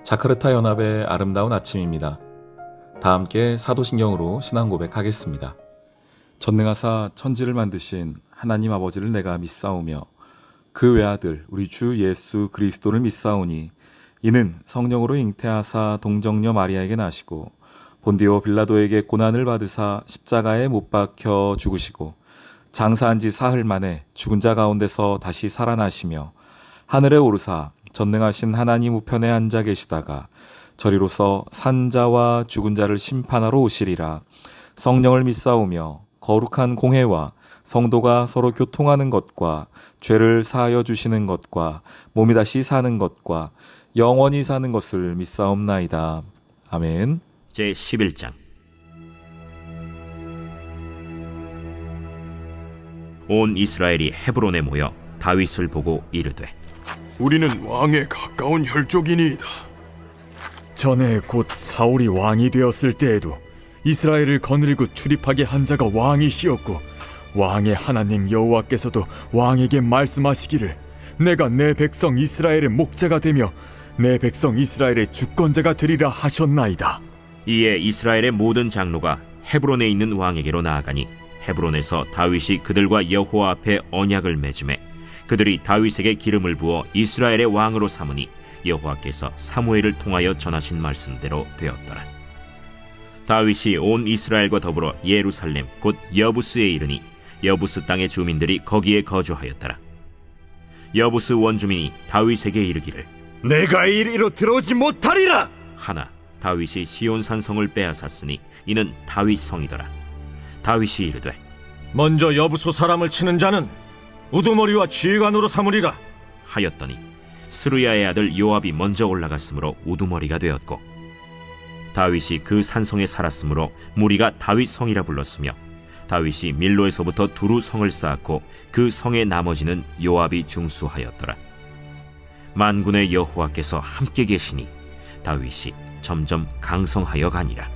자카르타 연합의 아름다운 아침입니다. 다 함께 사도신경으로 신앙 고백하겠습니다. 전능하사 천지를 만드신 하나님 아버지를 내가 믿사오며 그 외아들 우리 주 예수 그리스도를 믿사오니 이는 성령으로 잉태하사 동정녀 마리아에게 나시고 본디오 빌라도에게 고난을 받으사 십자가에 못 박혀 죽으시고 장사한 지 사흘 만에 죽은 자 가운데서 다시 살아나시며 하늘에 오르사 전능하신 하나님 우편에 앉아 계시다가 저리로서 산자와 죽은 자를 심판하러 오시리라. 성령을 믿사오며 거룩한 공회와 성도가 서로 교통하는 것과 죄를 사하여 주시는 것과 몸이 다시 사는 것과 영원히 사는 것을 믿사옵나이다. 아멘. 제11장. 온 이스라엘이 헤브론에 모여 다윗을 보고 이르되 우리는 왕에 가까운 혈족이니이다. 전에 곧 사울이 왕이 되었을 때에도 이스라엘을 거느리고 출입하게 한 자가 왕이시었고 왕의 하나님 여호와께서도 왕에게 말씀하시기를 내가 내 백성 이스라엘의 목자가 되며 내 백성 이스라엘의 주권자가 되리라 하셨나이다. 이에 이스라엘의 모든 장로가 헤브론에 있는 왕에게로 나아가니 헤브론에서 다윗이 그들과 여호와 앞에 언약을 맺음에 그들이 다윗에게 기름을 부어 이스라엘의 왕으로 삼으니 여호와께서 사무엘을 통하여 전하신 말씀대로 되었더라. 다윗이 온 이스라엘과 더불어 예루살렘 곧 여부스에 이르니 여부스 땅의 주민들이 거기에 거주하였더라. 여부스 원주민이 다윗에게 이르기를 내가 이리로 들어오지 못하리라 하나 다윗이 시온산 성을 빼앗았으니 이는 다윗 성이더라. 다윗이 이르되 먼저 여부수 사람을 치는 자는 우두머리와 지휘관으로 삼으리라 하였더니 스루야의 아들 요압이 먼저 올라갔으므로 우두머리가 되었고 다윗이 그 산성에 살았으므로 무리가 다윗 성이라 불렀으며 다윗이 밀로에서부터 두루 성을 쌓았고 그 성의 나머지는 요압이 중수하였더라. 만군의 여호와께서 함께 계시니 다윗이 점점 강성하여 가니라.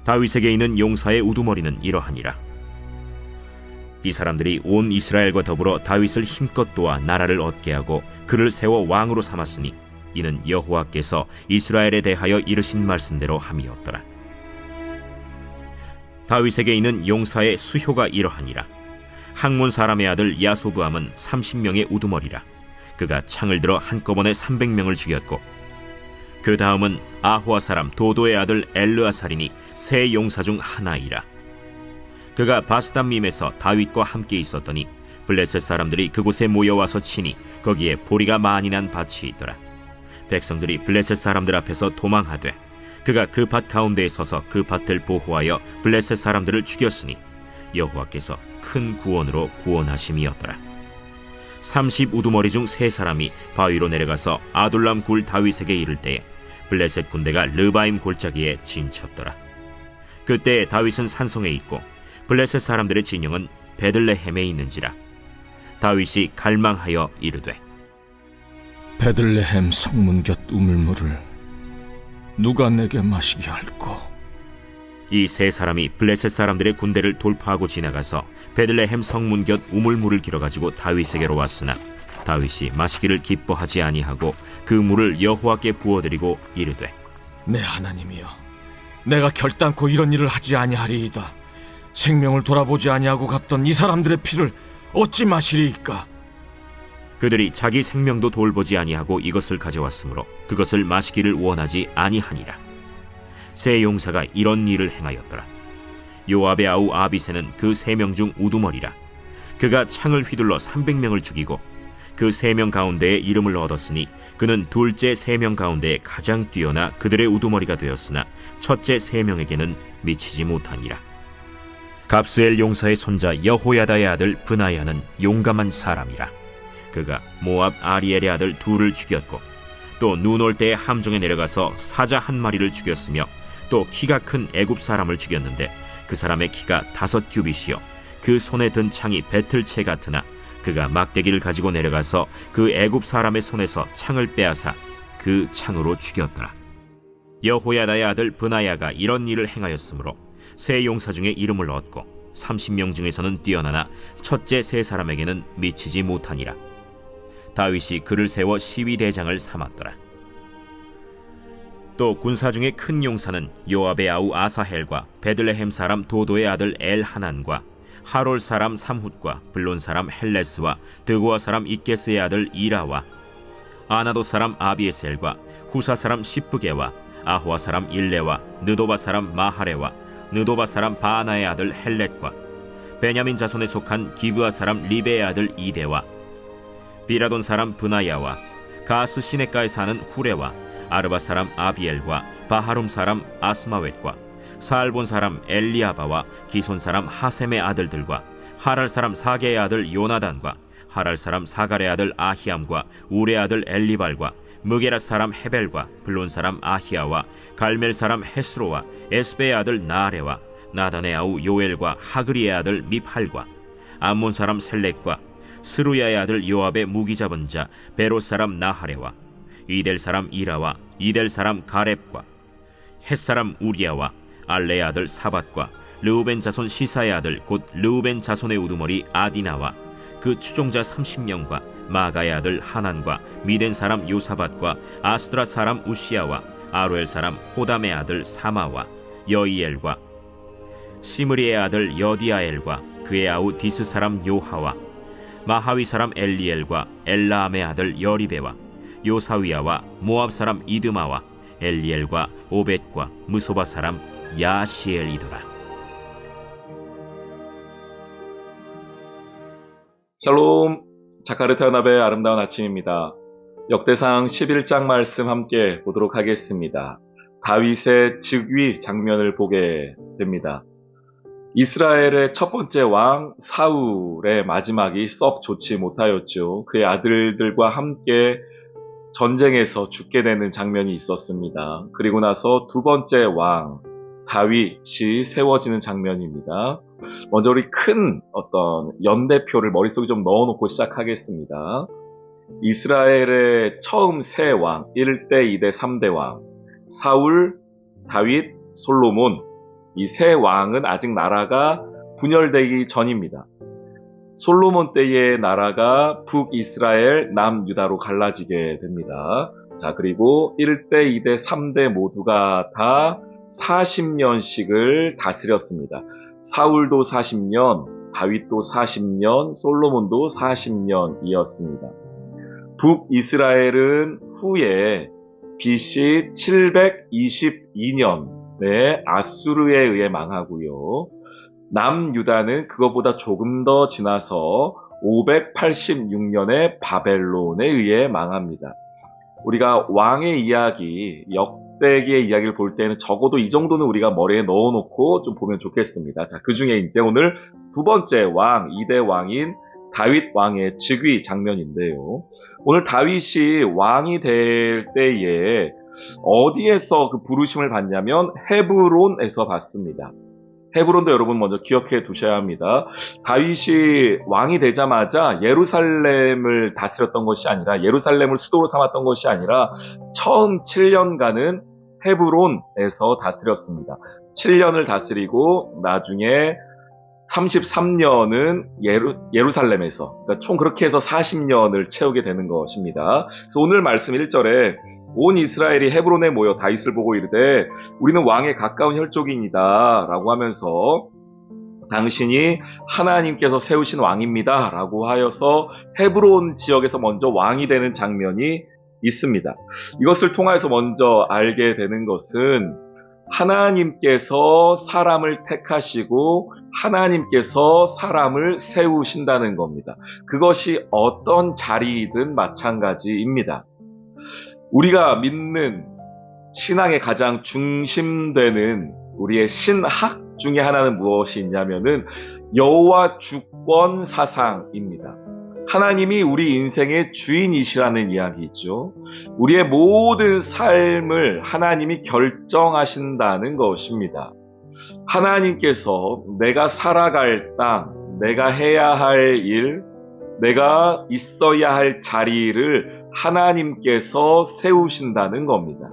다윗에게 있는 용사의 우두머리는 이러하니라. 이 사람들이 온 이스라엘과 더불어 다윗을 힘껏 도와 나라를 얻게 하고 그를 세워 왕으로 삼았으니 이는 여호와께서 이스라엘에 대하여 이르신 말씀대로 함이었더라. 다윗에게 있는 용사의 수효가 이러하니라. 학몬 사람의 아들 야소브암은 30명의 우두머리라. 그가 창을 들어 한꺼번에 300명을 죽였고 그 다음은 아호아 사람 도도의 아들 엘르아살이니 세 용사 중 하나이라. 그가 바스담밈에서 다윗과 함께 있었더니 블레셋 사람들이 그곳에 모여와서 치니 거기에 보리가 많이 난 밭이 있더라. 백성들이 블레셋 사람들 앞에서 도망하되 그가 그 밭 가운데에 서서 그 밭을 보호하여 블레셋 사람들을 죽였으니 여호와께서 큰 구원으로 구원하심이었더라. 30 우두머리 중 세 사람이 바위로 내려가서 아둘람 굴 다윗에게 이를 때에 블레셋 군대가 르바임 골짜기에 진쳤더라. 그때 다윗은 산성에 있고 블레셋 사람들의 진영은 베들레헴에 있는지라. 다윗이 갈망하여 이르되 베들레헴 성문 곁 우물물을 누가 내게 마시게 할꼬? 이 세 사람이 블레셋 사람들의 군대를 돌파하고 지나가서 베들레헴 성문 곁 우물물을 길어가지고 다윗에게로 왔으나 다윗이 마시기를 기뻐하지 아니하고 그 물을 여호와께 부어드리고 이르되 내 하나님이여 내가 결단코 이런 일을 하지 아니하리이다. 생명을 돌아보지 아니하고 갔던 이 사람들의 피를 어찌 마시리이까? 그들이 자기 생명도 돌보지 아니하고 이것을 가져왔으므로 그것을 마시기를 원하지 아니하니라. 세 용사가 이런 일을 행하였더라. 요압의 아우 아비새는 그 3명 중 우두머리라. 그가 창을 휘둘러 300명을 죽이고 그 3명 가운데에 이름을 얻었으니 그는 둘째 3명 가운데 가장 뛰어나 그들의 우두머리가 되었으나 첫째 3명에게는 미치지 못하니라. 갑스엘 용사의 손자 여호야다의 아들 브나야는 용감한 사람이라. 그가 모압 아리엘의 아들 둘을 죽였고 또 눈 올 때에 함정에 내려가서 사자 한 마리를 죽였으며 또 키가 큰 애굽 사람을 죽였는데 그 사람의 키가 5규빗이요 그 손에 든 창이 배틀채 같으나 그가 막대기를 가지고 내려가서 그 애굽 사람의 손에서 창을 빼앗아 그 창으로 죽였더라. 여호야다의 아들 브나야가 이런 일을 행하였으므로 세 용사 중에 이름을 얻고 30명 중에서는 뛰어나나 첫째 세 사람에게는 미치지 못하니라. 다윗이 그를 세워 시위대장을 삼았더라. 또 군사 중에 큰 용사는 요압의 아우 아사헬과 베들레헴 사람 도도의 아들 엘하난과 하롤 사람 삼훗과 블론 사람 헬레스와 드고아 사람 이게스의 아들 이라와 아나도 사람 아비에셀과 후사 사람 시프게와 아호아 사람 일레와 느도바 사람 마하레와 느도바 사람 바나의 아들 헬렛과 베냐민 자손에 속한 기브아 사람 리베의 아들 이데와 비라돈 사람 브나야와 가스 시내가에 사는 후레와 아르바 사람 아비엘과 바하룸 사람 아스마웻과 사알본 사람 엘리아바와 기손 사람 하셈의 아들들과 하랄 사람 사게의 아들 요나단과 하랄 사람 사갈의 아들 아히암과 우레 아들 엘리발과 무게라 사람 헤벨과 블론 사람 아히야와 갈멜 사람 헤스로와 에스베의 아들 나아레와 나단의 아우 요엘과 하그리의 아들 밉할과 암몬 사람 셀렉과 스루야의 아들 요압의 무기 잡은 자 베롯 사람 나하레와 이델 사람 이라와 이델 사람 가렙과 헷 사람 우리야와 알레의 아들 사밧과 르우벤 자손 시사의 아들 곧 르우벤 자손의 우두머리 아디나와 그 추종자 30명과 마가의 아들 하난과 미덴 사람 요사밧과 아스드라 사람 우시야와 아로엘 사람 호담의 아들 사마와 여이엘과 시므리의 아들 여디아엘과 그의 아우 디스 사람 요하와 마하위 사람 엘리엘과 엘라암의 아들 여리베와 요사위야와 모압 사람 이드마와 엘리엘과 오벳과 무소바 사람 야시엘이더라. 샬롬, 자카르타 연합의 아름다운 아침입니다. 역대상 11장 말씀 함께 보도록 하겠습니다. 다윗의 즉위 장면을 보게 됩니다. 이스라엘의 첫 번째 왕 사울의 마지막이 썩 좋지 못하였죠. 그의 아들들과 함께 전쟁에서 죽게 되는 장면이 있었습니다. 그리고 나서 두 번째 왕 다윗이 세워지는 장면입니다. 먼저 우리 큰 어떤 연대표를 머릿속에 좀 넣어놓고 시작하겠습니다. 이스라엘의 처음 세 왕, 1대, 2대, 3대 왕, 사울, 다윗, 솔로몬, 이 세 왕은 아직 나라가 분열되기 전입니다. 솔로몬 때의 나라가 북이스라엘, 남유다로 갈라지게 됩니다. 자, 그리고 1대, 2대, 3대 모두가 다 40년씩을 다스렸습니다. 사울도 40년, 다윗도 40년, 솔로몬도 40년이었습니다. 북이스라엘은 후에 BC 722년에 아수르에 의해 망하고요. 남유다는 그것보다 조금 더 지나서 586년에 바벨론에 의해 망합니다. 우리가 왕의 이야기, 역대기의 이야기를 볼 때는 적어도 이 정도는 우리가 머리에 넣어놓고 좀 보면 좋겠습니다. 자, 그 중에 이제 오늘 두 번째 왕, 2대 왕인 다윗 왕의 즉위 장면인데요. 오늘 다윗이 왕이 될 때에 어디에서 그 부르심을 받냐면 헤브론에서 받습니다. 헤브론도 여러분 먼저 기억해 두셔야 합니다. 다윗이 왕이 되자마자 예루살렘을 다스렸던 것이 아니라, 예루살렘을 수도로 삼았던 것이 아니라 처음 7년간은 헤브론에서 다스렸습니다. 7년을 다스리고 나중에 33년은 예루살렘에서, 그러니까 총 그렇게 해서 40년을 채우게 되는 것입니다. 그래서 오늘 말씀 1절에 온 이스라엘이 헤브론에 모여 다윗을 보고 이르되 우리는 왕에 가까운 혈족이니다 라고 하면서 당신이 하나님께서 세우신 왕입니다 라고 하여서 헤브론 지역에서 먼저 왕이 되는 장면이 있습니다. 이것을 통해서 먼저 알게 되는 것은 하나님께서 사람을 택하시고 하나님께서 사람을 세우신다는 겁니다. 그것이 어떤 자리이든 마찬가지입니다. 우리가 믿는 신앙의 가장 중심되는 우리의 신학 중에 하나는 무엇이 있냐면은 여호와 주권 사상입니다. 하나님이 우리 인생의 주인이시라는 이야기죠. 우리의 모든 삶을 하나님이 결정하신다는 것입니다. 하나님께서 내가 살아갈 땅, 내가 해야 할 일, 내가 있어야 할 자리를 하나님께서 세우신다는 겁니다.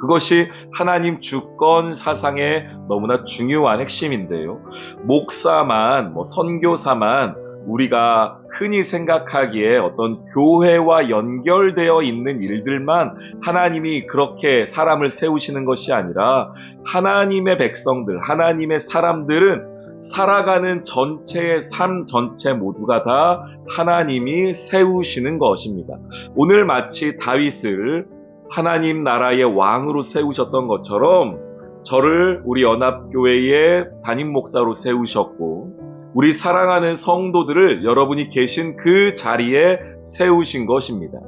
그것이 하나님 주권 사상의 너무나 중요한 핵심인데요. 목사만, 선교사만 우리가 흔히 생각하기에 어떤 교회와 연결되어 있는 일들만 하나님이 그렇게 사람을 세우시는 것이 아니라 하나님의 백성들, 하나님의 사람들은 살아가는 전체의 삶 전체 모두가 다 하나님이 세우시는 것입니다. 오늘 마치 다윗을 하나님 나라의 왕으로 세우셨던 것처럼 저를 우리 연합교회의 담임 목사로 세우셨고 우리 사랑하는 성도들을 여러분이 계신 그 자리에 세우신 것입니다.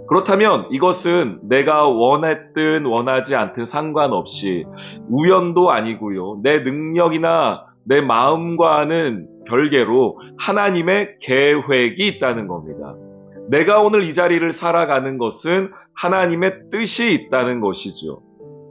그렇다면 이것은 내가 원했든 원하지 않든 상관없이 우연도 아니고요. 내 능력이나 내 마음과는 별개로 하나님의 계획이 있다는 겁니다. 내가 오늘 이 자리를 살아가는 것은 하나님의 뜻이 있다는 것이죠.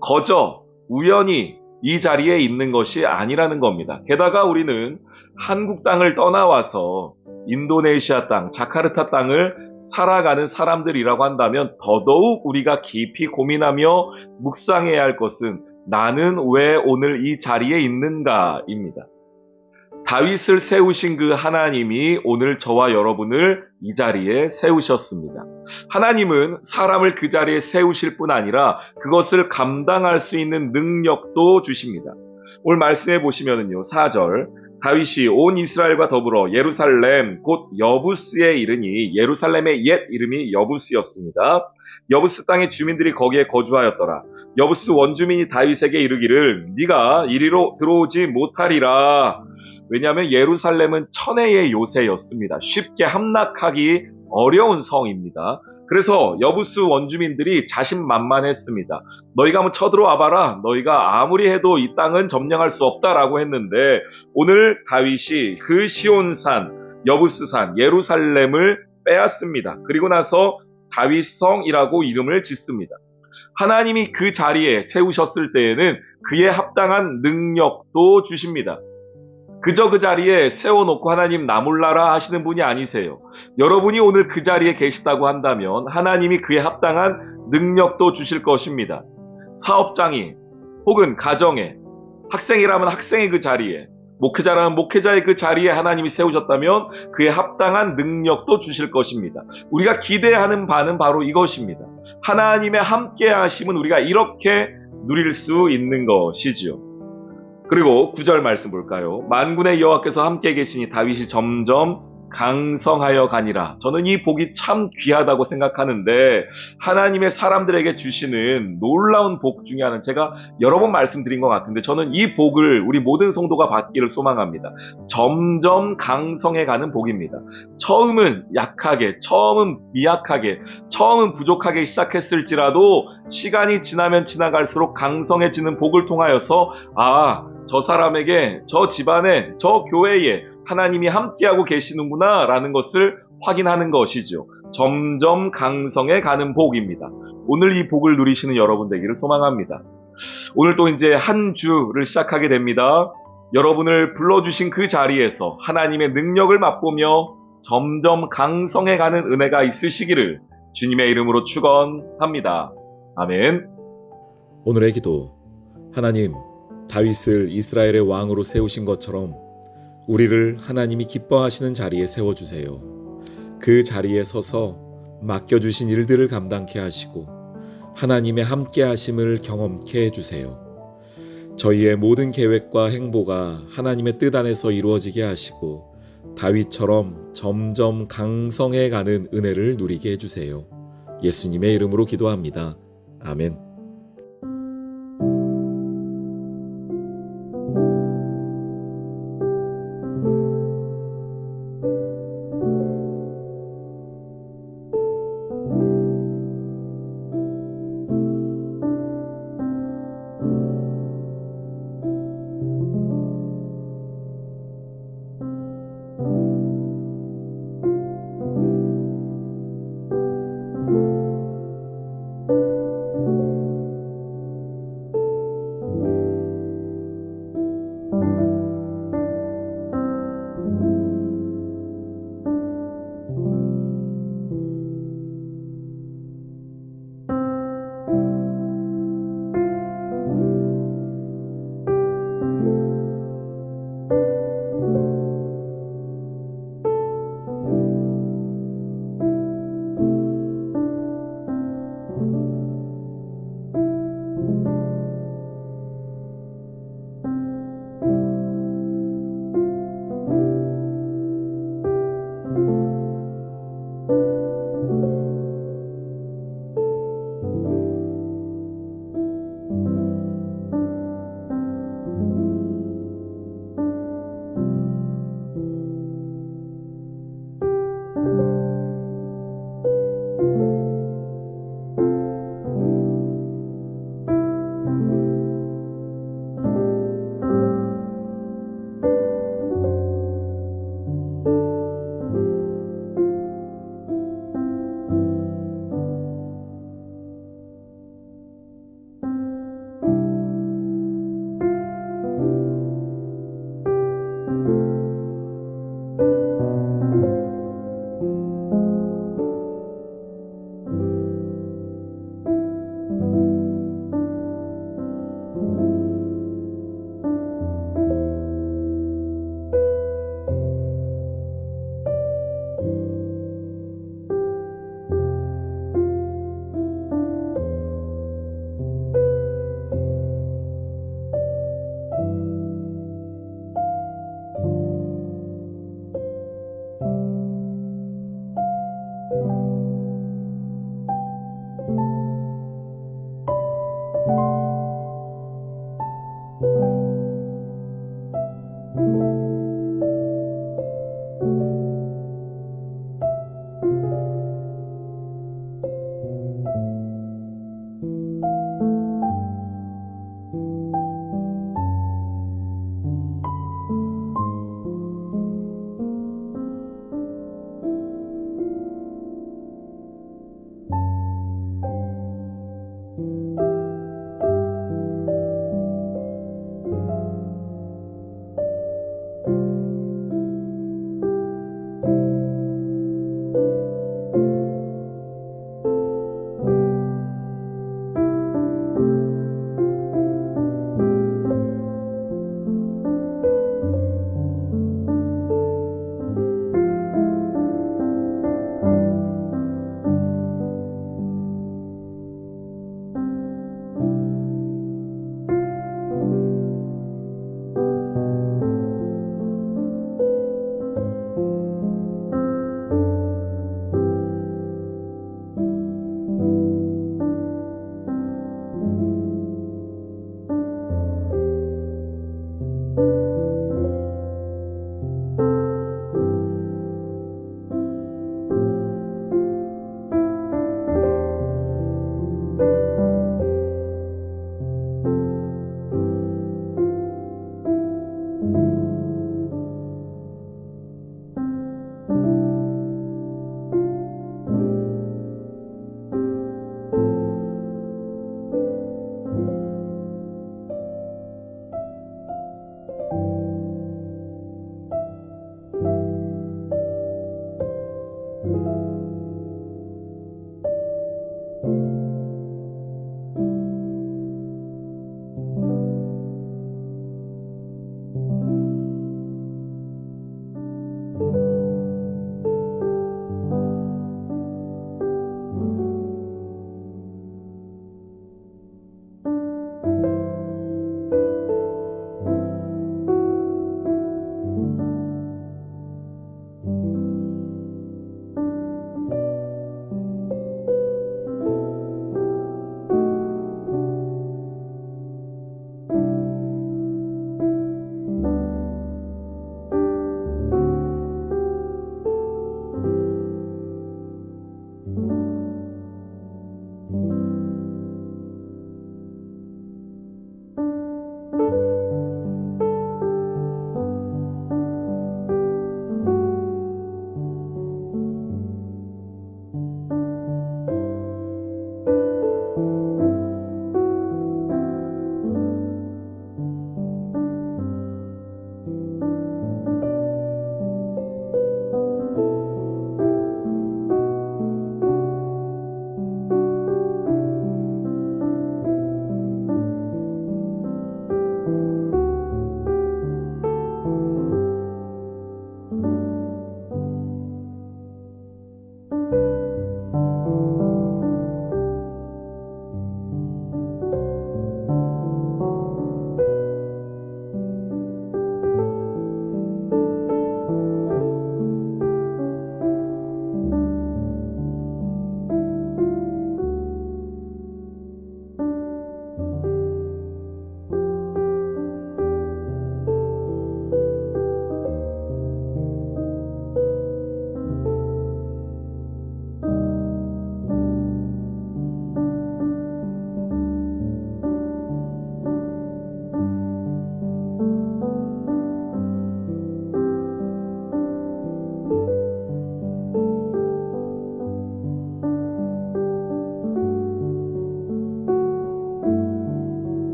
거저 우연히 이 자리에 있는 것이 아니라는 겁니다. 게다가 우리는 한국 땅을 떠나와서 인도네시아 땅, 자카르타 땅을 살아가는 사람들이라고 한다면 더더욱 우리가 깊이 고민하며 묵상해야 할 것은 나는 왜 오늘 이 자리에 있는가입니다. 다윗을 세우신 그 하나님이 오늘 저와 여러분을 이 자리에 세우셨습니다. 하나님은 사람을 그 자리에 세우실 뿐 아니라 그것을 감당할 수 있는 능력도 주십니다. 오늘 말씀해 보시면은요, 4절 다윗이 온 이스라엘과 더불어 예루살렘 곧 여부스에 이르니 예루살렘의 옛 이름이 여부스였습니다. 여부스 땅의 주민들이 거기에 거주하였더라. 여부스 원주민이 다윗에게 이르기를 네가 이리로 들어오지 못하리라. 왜냐하면 예루살렘은 천혜의 요새였습니다. 쉽게 함락하기 어려운 성입니다. 그래서 여부스 원주민들이 자신만만했습니다. 너희가 한번 쳐들어와 봐라. 너희가 아무리 해도 이 땅은 점령할 수 없다라고 했는데 오늘 다윗이 그 시온산, 여부스산, 예루살렘을 빼앗습니다. 그리고 나서 다윗성이라고 이름을 짓습니다. 하나님이 그 자리에 세우셨을 때에는 그에 합당한 능력도 주십니다. 그저 그 자리에 세워놓고 하나님 나 몰라라 하시는 분이 아니세요. 여러분이 오늘 그 자리에 계시다고 한다면 하나님이 그에 합당한 능력도 주실 것입니다. 사업장이 혹은 가정에, 학생이라면 학생의 그 자리에, 목회자라면 목회자의 그 자리에 하나님이 세우셨다면 그에 합당한 능력도 주실 것입니다. 우리가 기대하는 바는 바로 이것입니다. 하나님의 함께 하심은 우리가 이렇게 누릴 수 있는 것이지요. 그리고 9절 말씀 볼까요? 만군의 여호와께서 함께 계시니 다윗이 점점 강성하여 가니라. 저는 이 복이 참 귀하다고 생각하는데 하나님의 사람들에게 주시는 놀라운 복 중에 하나는 제가 여러 번 말씀드린 것 같은데 저는 이 복을 우리 모든 성도가 받기를 소망합니다. 점점 강성해 가는 복입니다. 처음은 약하게, 처음은 미약하게, 처음은 부족하게 시작했을지라도 시간이 지나면 지나갈수록 강성해지는 복을 통하여서 저 사람에게, 저 집안에, 저 교회에 하나님이 함께하고 계시는구나 라는 것을 확인하는 것이죠. 점점 강성해 가는 복입니다. 오늘 이 복을 누리시는 여러분 되기를 소망합니다. 오늘 또 이제 한 주를 시작하게 됩니다. 여러분을 불러주신 그 자리에서 하나님의 능력을 맛보며 점점 강성해 가는 은혜가 있으시기를 주님의 이름으로 축원합니다. 아멘. 오늘의 기도. 하나님, 다윗을 이스라엘의 왕으로 세우신 것처럼 우리를 하나님이 기뻐하시는 자리에 세워주세요. 그 자리에 서서 맡겨주신 일들을 감당케 하시고 하나님의 함께 하심을 경험케 해주세요. 저희의 모든 계획과 행보가 하나님의 뜻 안에서 이루어지게 하시고 다윗처럼 점점 강성해 가는 은혜를 누리게 해주세요. 예수님의 이름으로 기도합니다. 아멘.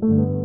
thank you